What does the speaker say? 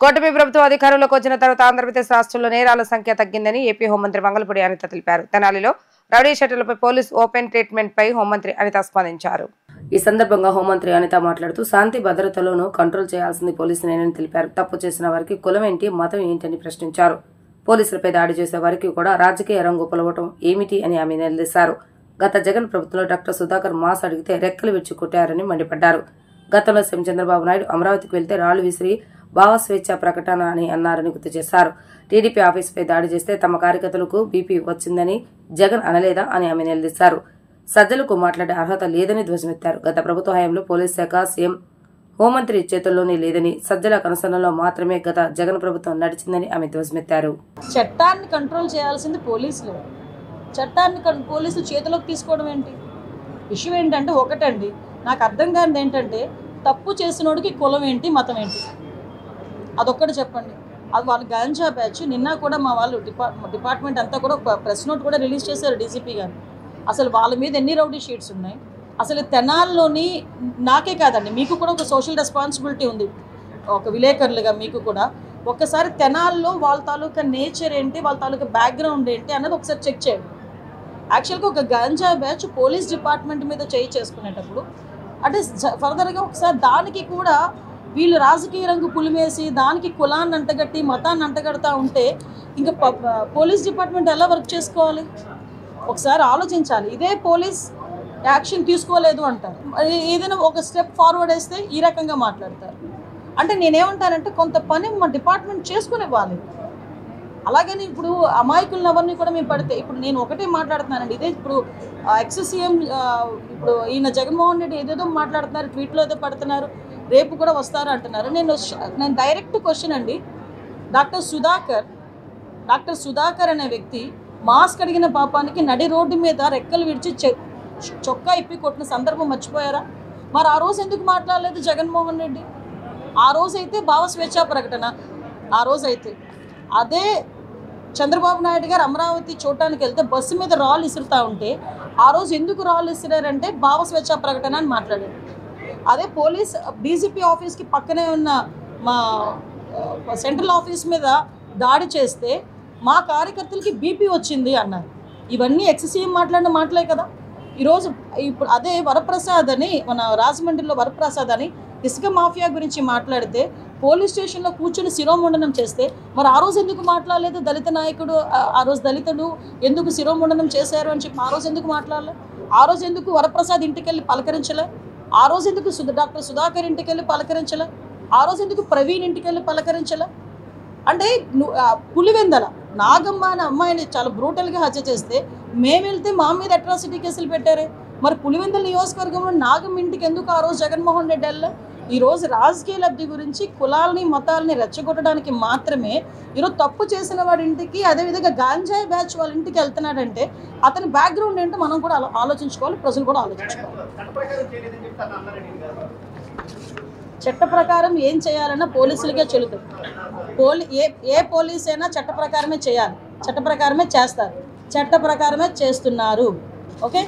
కూటమి ప్రభుత్వం అధికారంలోకి వచ్చిన తర్వాత ఆంధ్రప్రదేశ్ రాష్ట్రంలో నేరాల సంఖ్య తగ్గిందని ఏపీ హోంమంత్రి మంగళపూడి అనిత తెలిపారు. తెనాలిలో రౌడీ షెడ్యూలపై పోలీస్ ఓపెన్ ట్రీట్మెంట్ పై హోంమంత్రి అనిత స్పందించారు. ఈ సందర్భంగా హోంమంత్రి అనిత మాట్లాడుతూ శాంతి భద్రతలను కంట్రోల్ చేయాల్సింది పోలీసులేనని తెలిపారు. తప్పు చేసిన వారికి కులం ఏంటి, మతం ఏంటని ప్రశ్నించారు. పోలీసులపై దాడి చేసే వారికి కూడా రాజకీయ రంగు పొలవటం ఏమిటి అని ఆమె నిలదీశారు. గత జగన్ ప్రభుత్వంలో డాక్టర్ సుధాకర్ మాస్ అడిగితే రెక్కలు విడిచి కొట్టారని మండిపడ్డారు. గతంలో సీఎం చంద్రబాబు నాయుడు అమరావతికి వెళ్తే రాళ్లు విసిరి భావ స్వేచ్ఛ ప్రకటన అని అన్నారని గుర్తు చేశారు. టీడీపీ ఆఫీసుపై దాడి చేస్తే తమ కార్యకర్తలకు బీపీ వచ్చిందని జగన్ అనలేదా అని ఆమె నిలదీశారు. సజ్జలకు మాట్లాడే అర్హత లేదని ధ్వజమెత్తారు. గత ప్రభుత్వ హయాంలో పోలీస్ శాఖ సీఎం హోంమంత్రి చేతుల్లోనే లేదని, సజ్జల కనసనలో మాత్రమే గత జగన్ ప్రభుత్వం నడిచిందని ఆమె ధ్వజమెత్తారు. చట్టాన్ని కంట్రోల్ చేయాల్సింది పోలీసులు. చట్టాన్ని పోలీసులు చేతిలోకి తీసుకోవడం ఏంటి? విషయం ఏంటంటే ఒకటండి, నాకు అర్థం కానిది ఏంటంటే తప్పు చేసినోడికి కులం ఏంటి, మతం ఏంటి, అదొక్కటి చెప్పండి. అది వాళ్ళు గాంజా బ్యాచ్. నిన్న కూడా మా వాళ్ళు డిపార్ట్మెంట్ అంతా కూడా ప్రెస్ నోట్ కూడా రిలీజ్ చేశారు డీజీపీ గారు. అసలు వాళ్ళ మీద ఎన్ని రౌడీ షీట్స్ ఉన్నాయి. అసలు తెనాల్లోని నాకే కాదండి, మీకు కూడా ఒక సోషల్ రెస్పాన్సిబిలిటీ ఉంది, ఒక విలేకరులుగా మీకు కూడా. ఒక్కసారి తెనాల్లో వాళ్ళ తాలూకా నేచర్ ఏంటి, వాళ్ళ తాలూకా బ్యాక్గ్రౌండ్ ఏంటి అన్నది ఒకసారి చెక్ చేయండి. యాక్చువల్గా ఒక గాంజా బ్యాచ్ పోలీస్ డిపార్ట్మెంట్ మీద చేసుకునేటప్పుడు అంటే ఫర్దర్గా ఒకసారి దానికి కూడా వీళ్ళు రాజకీయ రంగు పులిమేసి దానికి కులాన్ని అంటగట్టి మతాన్ని అంటగడతా ఉంటే ఇంకా పోలీస్ డిపార్ట్మెంట్ ఎలా వర్క్ చేసుకోవాలి? ఒకసారి ఆలోచించాలి. ఇదే పోలీస్ యాక్షన్ తీసుకోలేదు అంటారు, ఏదైనా ఒక స్టెప్ ఫార్వర్డ్ వేస్తే ఈ రకంగా మాట్లాడతారు. అంటే నేనేమంటానంటే కొంత పని మా డిపార్ట్మెంట్ చేసుకునివ్వాలి. అలాగని ఇప్పుడు అమాయకులను ఎవరిని కూడా మేము పడితే, ఇప్పుడు నేను ఒకటే మాట్లాడుతున్నానండి, ఇదే ఇప్పుడు ఎక్స్ సీఎం ఇప్పుడు ఈయన జగన్మోహన్ రెడ్డి ఏదేదో మాట్లాడుతున్నారు, ట్వీట్లో ఏదో పడుతున్నారు, రేపు కూడా వస్తారు అంటున్నారు. నేను డైరెక్ట్ క్వశ్చన్ అండి, డాక్టర్ సుధాకర్ అనే వ్యక్తి మాస్క్ అడిగిన పాపానికి నడి రోడ్డు మీద రెక్కలు విడిచి చొక్కా ఇప్పి కొట్టిన సందర్భం మర్చిపోయారా? మరి ఆ రోజు ఎందుకు మాట్లాడలేదు జగన్మోహన్ రెడ్డి? ఆ రోజైతే భావ స్వేచ్ఛా ప్రకటన, ఆ రోజైతే అదే చంద్రబాబు నాయుడు గారు అమరావతి చూడటానికి వెళ్తే బస్సు మీద రాళ్ళు ఇసురుతూ ఉంటే ఆ రోజు ఎందుకు రాళ్ళు ఇసిరారంటే భావ స్వేచ్ఛా ప్రకటన అని మాట్లాడారు. అదే పోలీస్ డీజీపీ ఆఫీస్కి పక్కనే ఉన్న మా సెంట్రల్ ఆఫీస్ మీద దాడి చేస్తే మా కార్యకర్తలకి బీపీ వచ్చింది అన్నారు. ఇవన్నీ ఎక్స్సీఎం మాట్లాడిన మాటలే కదా. ఈరోజు ఇప్పుడు అదే వరప్రసాద్ అని, మన రాజమండ్రిలో వరప్రసాద్ అని ఇసుక మాఫియా గురించి మాట్లాడితే పోలీస్ స్టేషన్లో కూర్చొని శిరోముండనం చేస్తే మరి ఆ రోజు ఎందుకు మాట్లాడలేదు? దళిత నాయకుడు, ఆ రోజు దళితులు ఎందుకు శిరోముండనం చేశారు అని చెప్పి ఆ రోజు ఎందుకు మాట్లాడలే? ఆ రోజు ఎందుకు వరప్రసాద్ ఇంటికి వెళ్ళి పలకరించలే? ఆ రోజు ఎందుకు డాక్టర్ సుధాకర్ ఇంటికి వెళ్ళి పలకరించలే? ఆ రోజు ఎందుకు ప్రవీణ్ ఇంటికి వెళ్ళి పలకరించలే? అంటే పులివెందల నాగమ్మ అనే అమ్మాయిని చాలా బ్రూటల్గా హత్య చేస్తే మేము వెళ్తే మా మీద అట్రాసిటీ కేసులు పెట్టారే. మరి పులివెందల నియోజకవర్గంలో నాగమ్మ ఇంటికి ఎందుకు ఆ రోజు జగన్మోహన్ రెడ్డి వెళ్ళే? ఈరోజు రాజకీయ లబ్ధి గురించి కులాలని మతాలని రెచ్చగొట్టడానికి మాత్రమే ఈరోజు తప్పు చేసిన వాడి ఇంటికి, అదేవిధంగా గాంజాయి బ్యాచ్ వాళ్ళ ఇంటికి వెళ్తున్నాడంటే అతని బ్యాక్గ్రౌండ్ ఏంటో మనం కూడా ఆలోచించుకోవాలి, ప్రజలు కూడా ఆలోచించుకోవాలి. చట్ట ప్రకారం ఏం చేయాలన్నా పోలీసులకే చెల్లుతుంది. ఏ పోలీస్ అయినా చట్ట ప్రకారమే చేయాలి, చట్ట ప్రకారమే చేస్తారు, చట్ట ప్రకారమే చేస్తున్నారు. ఓకే.